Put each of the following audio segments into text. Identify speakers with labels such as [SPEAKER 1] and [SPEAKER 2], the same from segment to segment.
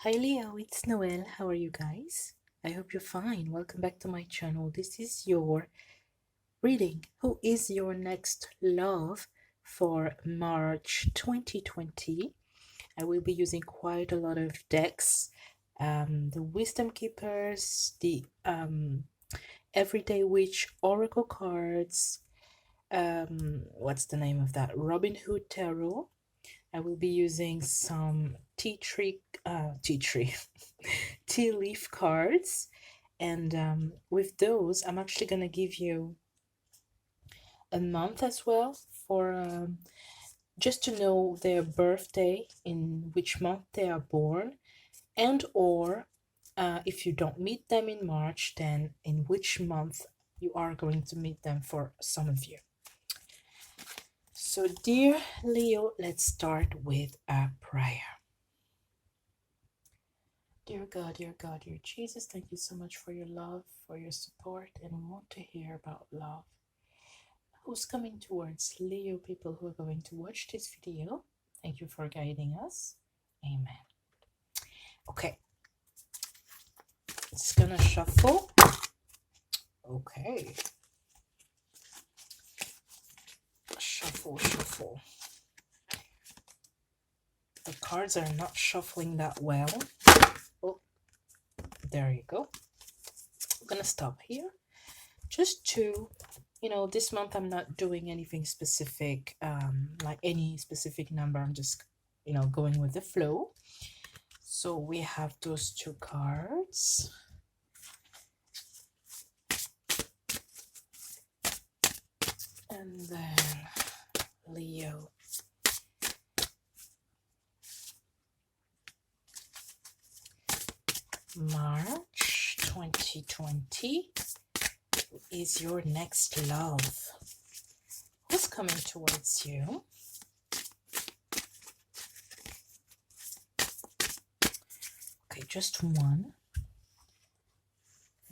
[SPEAKER 1] Hi Leo, it's Noel. How are you guys? I hope you're fine. Welcome back to my channel. This is your reading. Who is your next love for March 2020? I will be using quite a lot of decks. The Wisdom Keepers, the Everyday Witch Oracle cards. What's the name of that? Robin Hood Tarot. I will be using some tea tree, tea leaf cards, and with those, I'm actually gonna give you a month as well for just to know their birthday, in which month they are born, and or if you don't meet them in March, then in which month you are going to meet them for some of you. So, dear Leo, let's start with a prayer. Dear God, dear Jesus, thank you so much for your love, for your support, and we want to hear about love. Who's coming towards Leo people who are going to watch this video? Thank you for guiding us. Amen. Okay, it's gonna shuffle. Okay. Shuffle, shuffle. The cards are not shuffling that well. Oh, there you go. I'm gonna stop here. Just to, this month I'm not doing anything specific, like any specific number. I'm just, going with the flow. So we have those two cards. And then Leo. March 2020 is your next love. Who's coming towards you? Okay, just one.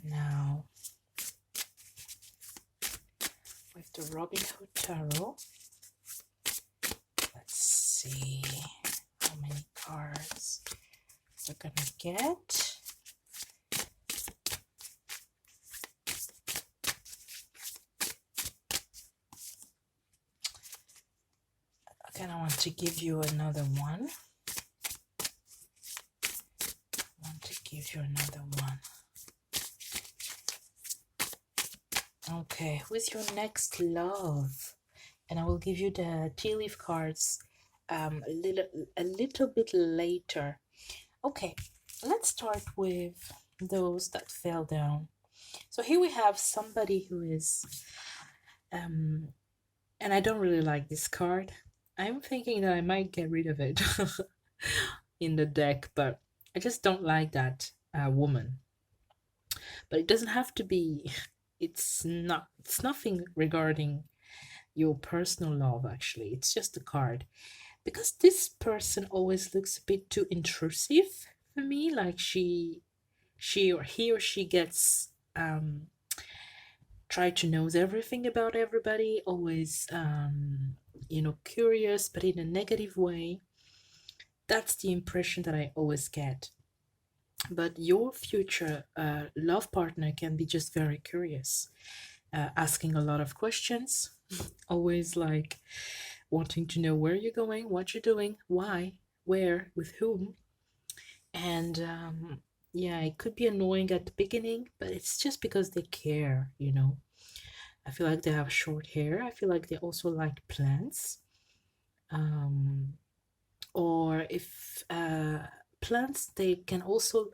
[SPEAKER 1] Now, with the Robin Hood Tarot, let's see how many cards we're gonna get. Again, I want to give you another one. Okay, who is your next love? And I will give you the tea leaf cards a little bit later. Okay, let's start with those that fell down. So here we have somebody who is and I don't really like this card. I'm thinking that I might get rid of it in the deck, but I just don't like that woman. But it doesn't have to be. It's nothing regarding your personal love, actually. It's just a card. Because this person always looks a bit too intrusive for me, like he or she gets try to knows everything about everybody, always curious, but in a negative way. That's the impression that I always get. But your future love partner can be just very curious, asking a lot of questions, always like wanting to know where you're going, what you're doing, why, where, with whom. And yeah, it could be annoying at the beginning, but it's just because they care, I feel like they have short hair. I feel like they also like plants. Or if plants, they can also,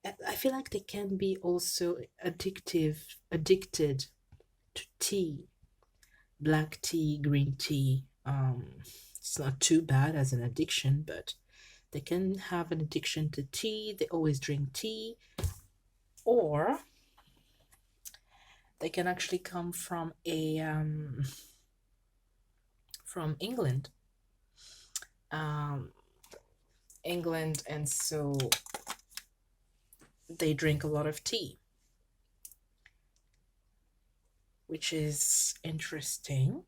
[SPEAKER 1] I feel like they can be also addicted to tea, black tea, green tea. It's not too bad as an addiction, but they can have an addiction to tea. They always drink tea. Or they can actually come from England. England, and so they drink a lot of tea, which is interesting.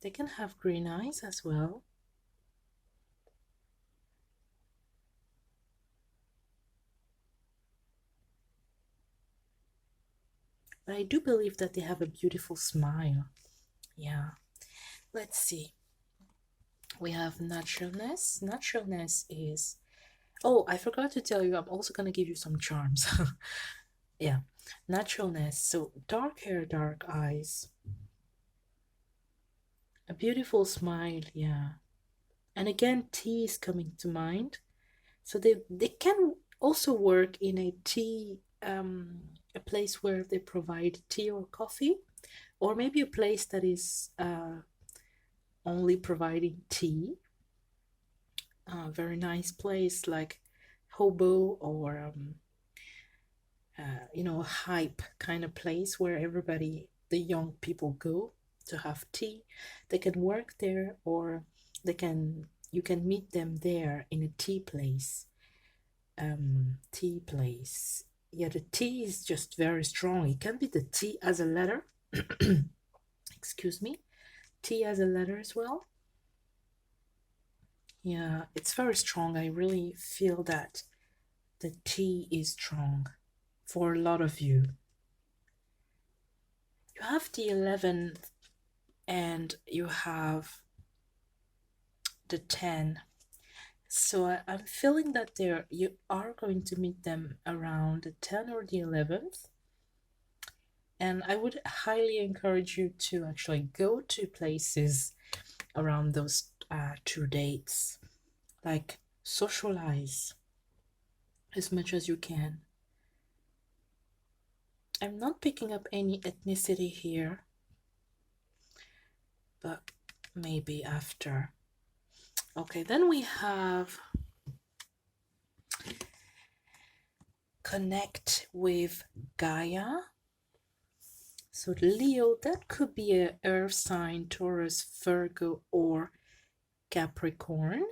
[SPEAKER 1] They can have green eyes as well. but I do believe that they have a beautiful smile. Yeah, let's see. We have naturalness. Naturalness is. Oh, I forgot to tell you, I'm also gonna give you some charms. Yeah, naturalness. So dark hair, dark eyes, a beautiful smile. Yeah, and again, tea is coming to mind. So they can also work in a tea a place where they provide tea or coffee, or maybe a place that is only providing tea. A very nice place like Hobo or a hype kind of place where everybody, the young people, go to have tea. They can work there, or you can meet them there in a tea place. Tea place. Yeah, the tea is just very strong. It can be the tea as a letter. Excuse me. Tea as a letter as well. Yeah, it's very strong. I really feel that the tea is strong for a lot of you. You have the 11th and you have the 10. So I'm feeling that you are going to meet them around the 10 or the 11th. And I would highly encourage you to actually go to places around those two dates. Like socialize as much as you can. I'm not picking up any ethnicity here, but maybe after. Okay, then we have connect with Gaia. So Leo, that could be a earth sign, Taurus, Virgo, or Capricorn.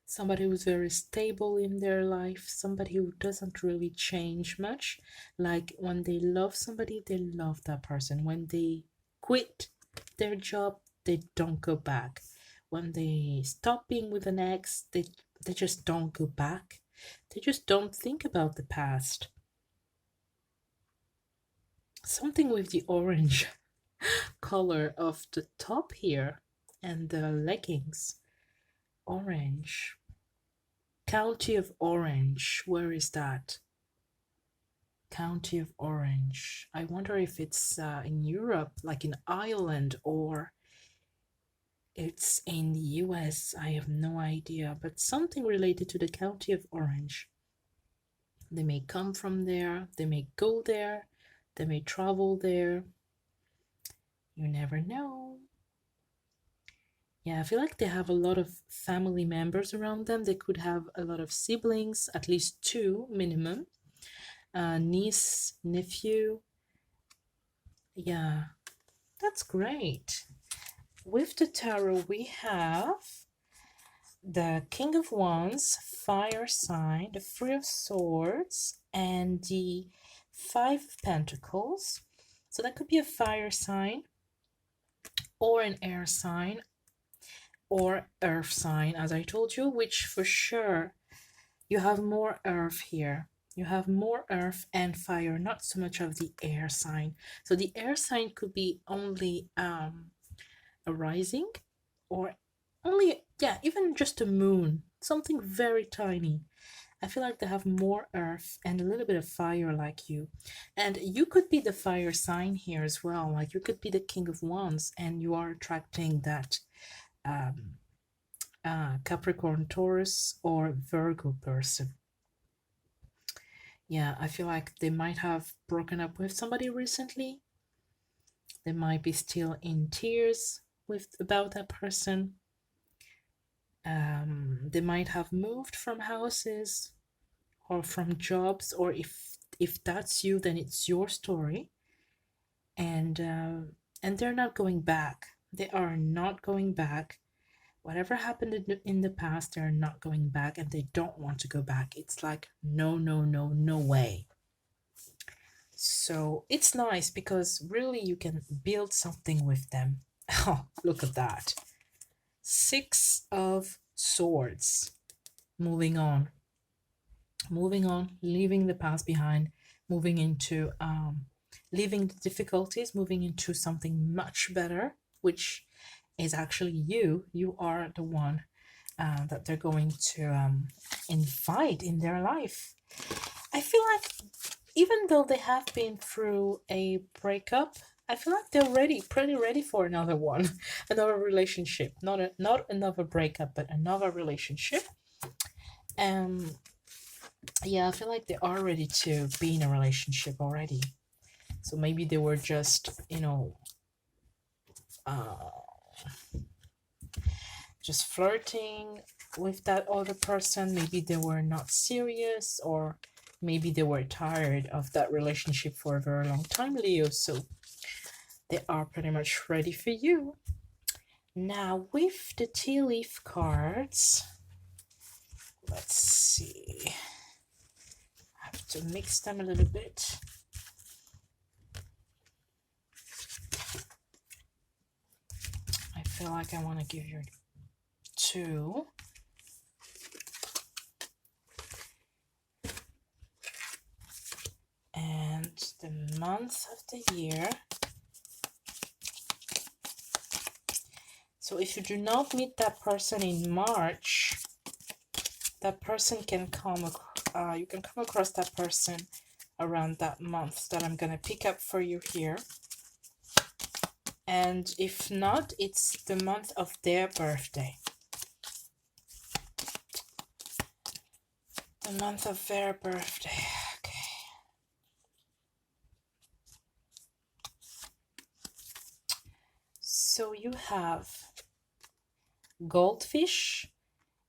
[SPEAKER 1] Somebody who's very stable in their life, somebody who doesn't really change much. Like when they love somebody, they love that person. When they quit their job, they don't go back. When they stop being with an ex, they just don't go back. They just don't think about the past. Something with the orange color of the top here and the leggings. Orange. County of Orange. Where is that? County of Orange. I wonder if it's in Europe, like in Ireland, or it's in the US. I have no idea, but something related to the County of Orange. They may come from there, they may go there, they may travel there. You never know. Yeah, I feel like they have a lot of family members around them. They could have a lot of siblings, at least two minimum. Niece, nephew. Yeah, that's great. With the tarot, we have the King of Wands, Fire sign, the Three of Swords, and the Five of Pentacles. So that could be a fire sign, or an air sign, or earth sign, as I told you, which for sure you have more earth here. You have more earth and fire, not so much of the air sign. So the air sign could be only a rising, or only, yeah, even just a moon, something very tiny. I feel like they have more earth and a little bit of fire like you. And you could be the fire sign here as well. Like you could be the King of Wands and you are attracting that um, Capricorn, Taurus, or Virgo person. Yeah, I feel like they might have broken up with somebody recently. They might be still in tears with about that person. They might have moved from houses or from jobs, or if that's you, then it's your story. And they're not going back. They are not going back. Whatever happened in the past, they're not going back, and they don't want to go back. It's like no, no, no, no way. So it's nice because really you can build something with them. Oh, look at that. Six of Swords. Moving on, leaving the past behind, moving into leaving the difficulties, moving into something much better, which is actually you. You are the one that they're going to invite in their life. I feel like even though they have been through a breakup, I feel like they're ready, pretty ready for another one, another relationship. Not another breakup, but another relationship. Um, yeah, I feel like they are ready to be in a relationship already. So maybe they were just, uh, just flirting with that other person. Maybe they were not serious, or maybe they were tired of that relationship for a very long time, Leo. So they are pretty much ready for you. Now, with the tea leaf cards, let's see. I have to mix them a little bit. I feel like I want to give you two. And the month of the year. So if you do not meet that person in March, that person can come, you can come across that person around that month that I'm gonna pick up for you here. And if not, it's the month of their birthday. The month of their birthday. Okay. So you have goldfish,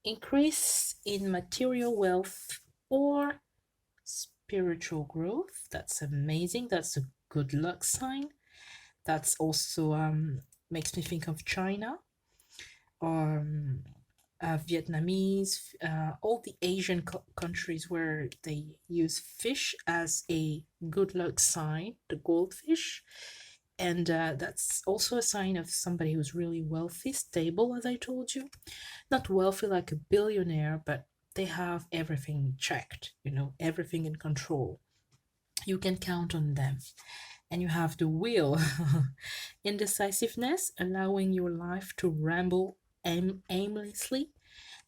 [SPEAKER 1] increase in material wealth or spiritual growth. That's amazing. That's a good luck sign. That's also makes me think of China, Vietnamese, all the Asian countries where they use fish as a good luck sign, the goldfish. And that's also a sign of somebody who's really wealthy, stable, as I told you. Not wealthy like a billionaire, but they have everything checked, everything in control. You can count on them. And you have the wheel. Indecisiveness, allowing your life to ramble aimlessly.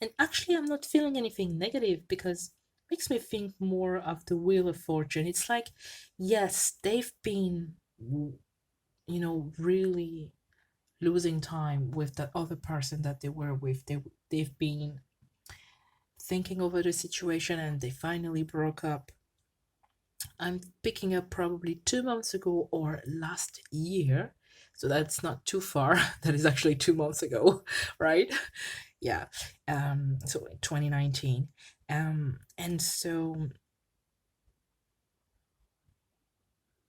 [SPEAKER 1] And actually, I'm not feeling anything negative because it makes me think more of the wheel of fortune. It's like, yes, they've been, really losing time with that other person that they were with. They've been thinking over the situation and they finally broke up. I'm picking up probably 2 months ago or last year. So that's not too far. That is actually 2 months ago, right? Yeah. So 2019. And so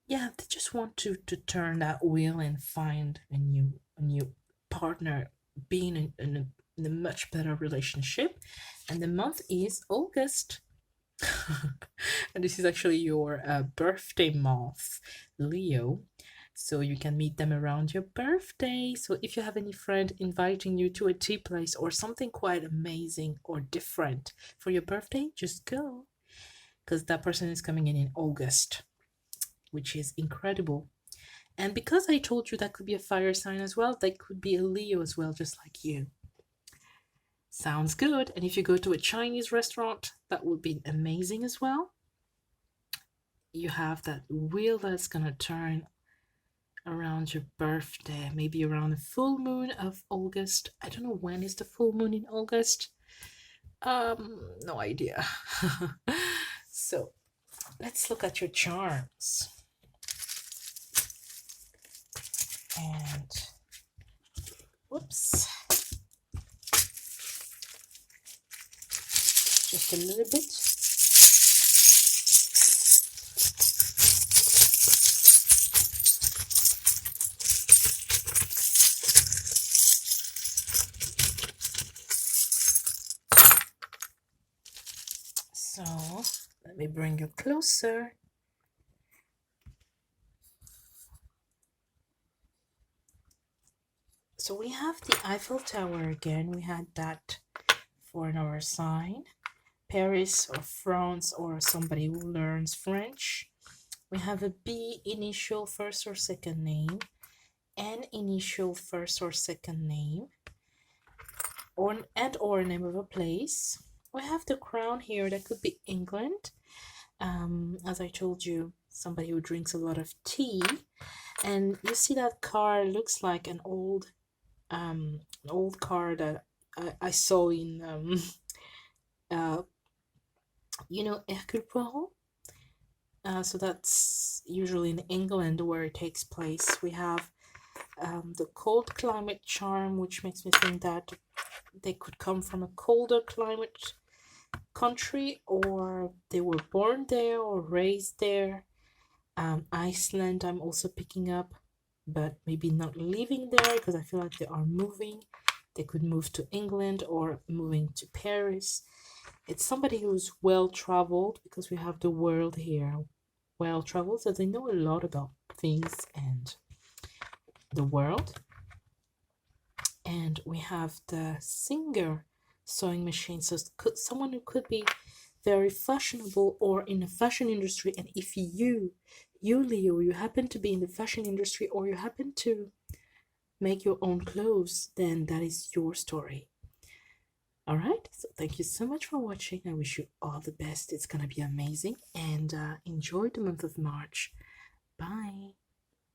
[SPEAKER 1] yeah, they just want to turn that wheel and find a new partner, being in a much better relationship. And the month is August. And this is actually your birthday month, Leo. So you can meet them around your birthday. So if you have any friend inviting you to a tea place or something quite amazing or different for your birthday, just go. Because that person is coming in August, which is incredible. And because I told you that could be a fire sign as well, that could be a Leo as well, just like you. Sounds good. And if you go to a Chinese restaurant, that would be amazing as well. You have that wheel that's gonna turn around your birthday, maybe around the full moon of August. I don't know when is the full moon in August. No idea. So let's look at your charms. And whoops. Just a little bit. So let me bring you closer. So we have the Eiffel Tower again. We had that for another sign. Paris or France or somebody who learns French. We have a B, initial first or second name, N, initial first or second name, or name of a place. We have the crown here. That could be England. As I told you, somebody who drinks a lot of tea. And you see that car looks like an old car that I saw in uh, Hercule Poirot. So that's usually in England where it takes place. We have the cold climate charm, which makes me think that they could come from a colder climate country, or they were born there or raised there. Iceland, I'm also picking up, but maybe not living there because I feel like they are moving. They could move to England or moving to Paris. It's somebody who's well traveled because we have the world here. Well traveled, so they know a lot about things and the world. And we have the singer sewing machine, so someone who could be very fashionable or in the fashion industry. And if you Leo, you happen to be in the fashion industry or you happen to make your own clothes, then that is your story. All right, so thank you so much for watching. I wish you all the best. It's gonna be amazing, and enjoy the month of March. Bye.